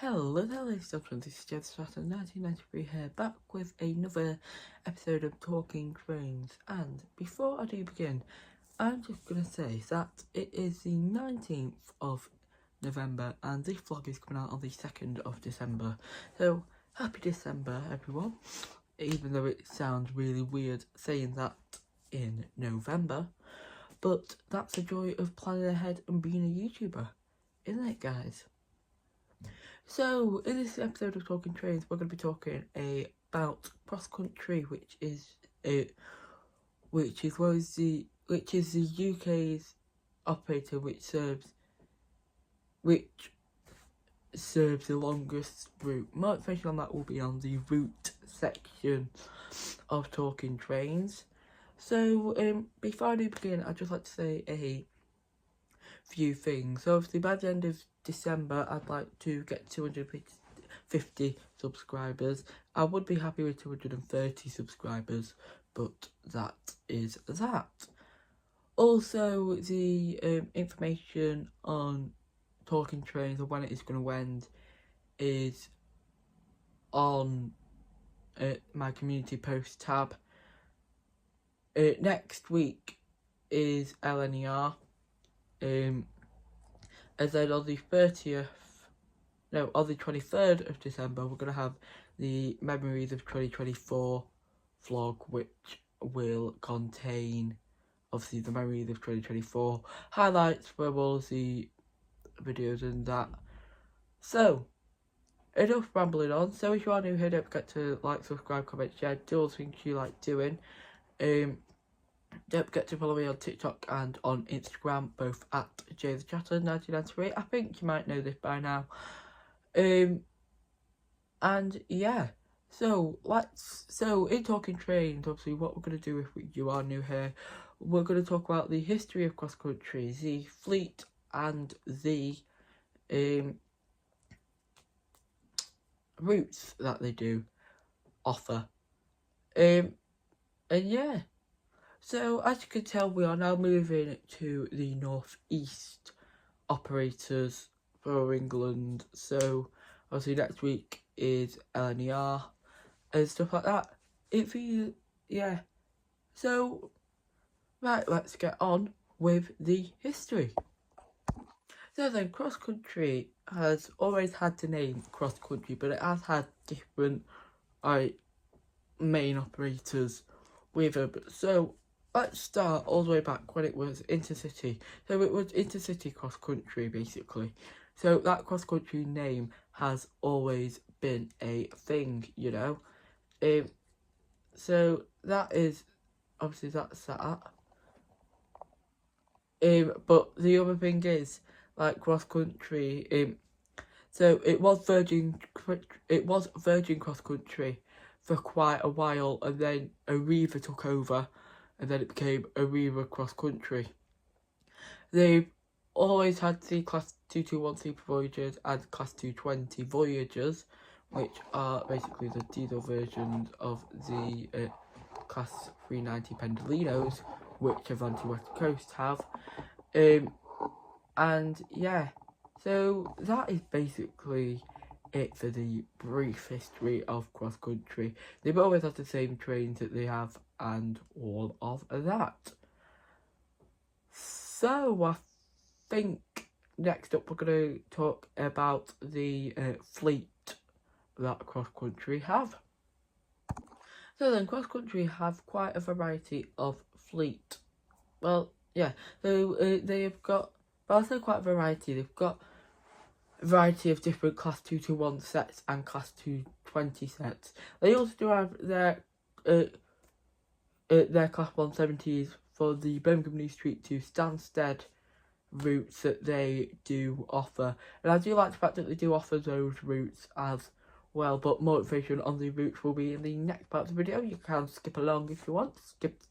Hello there, ladies and gentlemen, this is Jez 1993 here, back with another episode of Talking Trains. And before I do begin, I'm just going to say that it is the 19th of November and this vlog is coming out on the 2nd of December. So, happy December, everyone, even though it sounds really weird saying that in November. But that's the joy of planning ahead and being a YouTuber, isn't it, guys? So, in this episode of Talking Trains, we're going to be talking about CrossCountry, which is the UK's operator which serves the longest route. More information on that will be on the route section of Talking Trains. So, before I do begin, I'd just like to say a few things. So obviously by the end of December I'd like to get 250 subscribers. I would be happy with 230 subscribers, but that is that. Also, the information on Talking Trains and when it is going to end is on my community post tab. Next week is LNER. And then on the 23rd of December, we're going to have the Memories of 2024 vlog, which will contain, obviously, the Memories of 2024 highlights from all the videos and that. So, enough rambling on. So if you are new here, don't forget to like, subscribe, comment, share, do all the things you like doing. Don't forget to follow me on TikTok and on Instagram, both at JTheChatter1993. I think you might know this by now. And yeah, so in Talking Trains, obviously what we're going to do if you are new here, we're going to talk about the history of CrossCountry, the fleet and the routes that they do offer. And yeah. So, as you can tell, we are now moving to the northeast operators for England. So, obviously next week is LNER and stuff like that. Yeah. So, right, let's get on with the history. So then, CrossCountry has always had the name CrossCountry, but it has had different, main operators with it. So, let's start all the way back when it was Intercity. So it was Intercity CrossCountry, basically. So that CrossCountry name has always been a thing, you know. So that is, obviously that's that. But the other thing is, like CrossCountry, so it was Virgin CrossCountry for quite a while, and then Arriva took over. And then it became Arriva CrossCountry. They've always had the Class 221 Super Voyagers and Class 220 Voyagers, which are basically the diesel versions of the Class 390 Pendolinos, which Avanti West Coast have. And yeah, so that is basically it for the brief history of CrossCountry. They've always had the same trains that they have and all of that. So I think next up we're going to talk about the fleet that CrossCountry have. So then CrossCountry have quite a variety of fleet. Well, yeah, so they have got, but I'll say quite a variety. They've got a variety of different Class 221 sets and Class 220 sets. They also do have their Class 170s for the Birmingham New Street to Stansted routes that they do offer. And I do like the fact that they do offer those routes as well, but more information on the routes will be in the next part of the video. You can skip along if you want. Skip.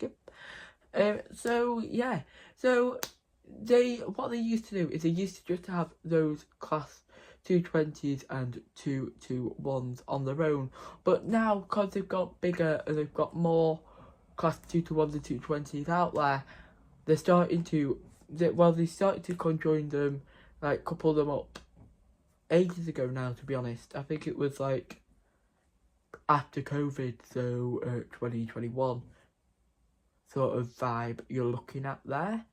So yeah, so what they used to do is they used to just have those Class 220s and 221s on their own, but now because they've got bigger and they've got more Class 221s and 220s out there, they started to conjoin them, like couple them up ages ago now, to be honest. I think it was like after COVID, so 2021 sort of vibe you're looking at there.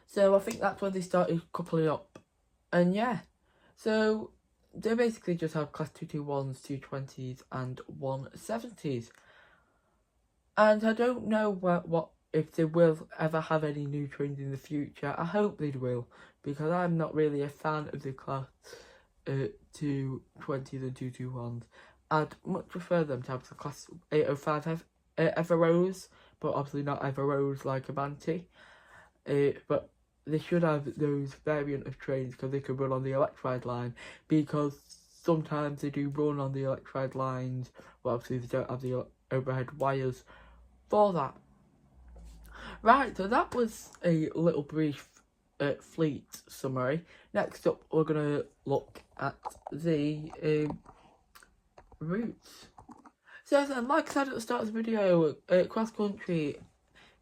So I think that's when they started coupling up. And yeah, so they basically just have class 221s, 220s and 170s. And I don't know what if they will ever have any new trains in the future. I hope they will, because I'm not really a fan of the class 220s and 221s. I'd much prefer them to have the class 805 Everose, but obviously not Everose like Avanti. But they should have those variant of trains because they could run on the electrified line, because sometimes they do run on the electrified lines, but obviously they don't have the overhead wires for that. Right, so that was a little brief fleet summary. Next up, we're going to look at the routes. So then, like I said at the start of the video, CrossCountry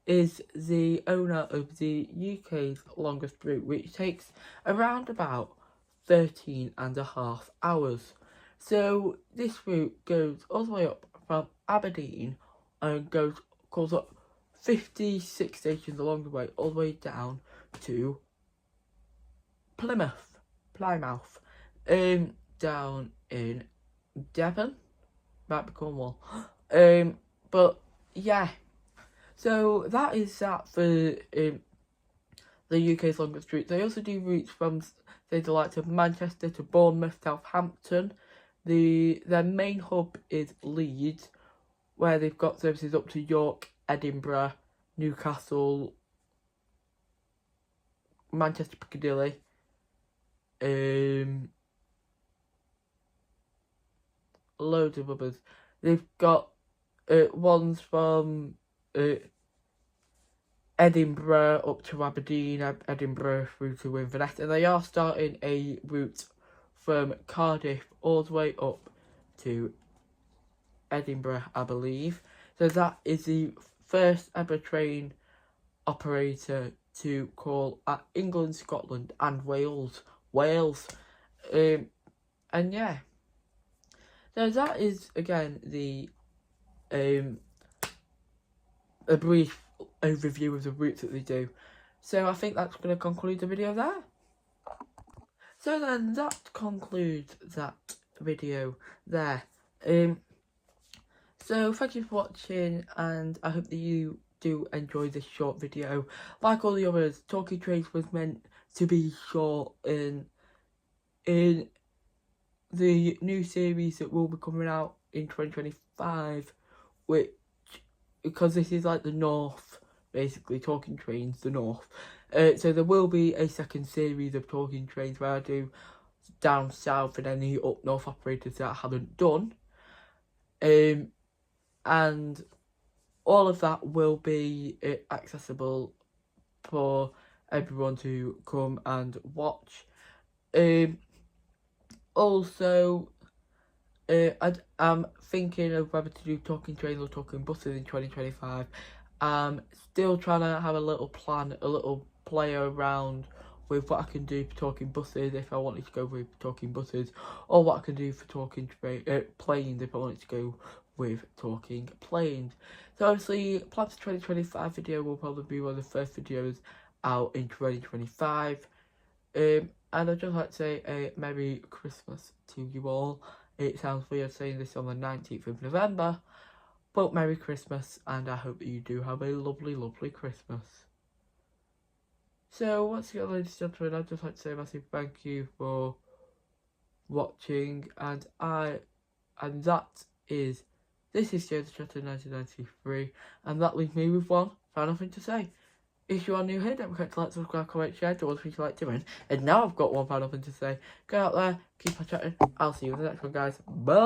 is the owner of the UK's longest route, which takes around about 13.5 hours. So this route goes all the way up from Aberdeen and calls up 56 stations along the way, all the way down to Plymouth, down in Devon, might be Cornwall. But yeah, so that is that for the UK's longest route. They also do routes from, say, the likes of Manchester to Bournemouth, Southampton. Their main hub is Leeds, where they've got services up to York, Edinburgh, Newcastle, Manchester Piccadilly, loads of others. They've got ones from Edinburgh up to Aberdeen, Edinburgh through to Inverness, and they are starting a route from Cardiff all the way up to Edinburgh, I believe. So that is the first ever train operator to call at England, Scotland and Wales. And yeah, so that is again the a brief overview of the routes that they do. So I think that's going to conclude the video there. So then that concludes that video there. So thank you for watching, and I hope that you do enjoy this short video. Like all the others, Talking Trains was meant to be short in the new series that will be coming out in 2025, which, because this is like the North, basically, Talking Trains, the North. So there will be a second series of Talking Trains where I do down south and any up north operators that I haven't done. And all of that will be accessible for everyone to come and watch. Also, I'm thinking of whether to do Talking Trains or Talking Buses in 2025. I'm still trying to have a little plan, a little play around with what I can do for Talking Buses if I wanted to go with Talking Buses, or what I can do for Talking Planes if I wanted to go with Talking Planes. So obviously, plans for 2025 video will probably be one of the first videos out in 2025. And I'd just like to say a Merry Christmas to you all. It sounds weird saying this on the 19th of November, but Merry Christmas, and I hope that you do have a lovely, lovely Christmas. So once again, ladies and gentlemen, I'd just like to say a massive thank you for watching, and this is James Chatter 1993, and that leaves me with one final thing to say. If you are new here, don't forget to like, subscribe, comment, share, do all the things you like doing. And now I've got one final thing to say. Go out there, keep on chatting. I'll see you in the next one, guys. Bye!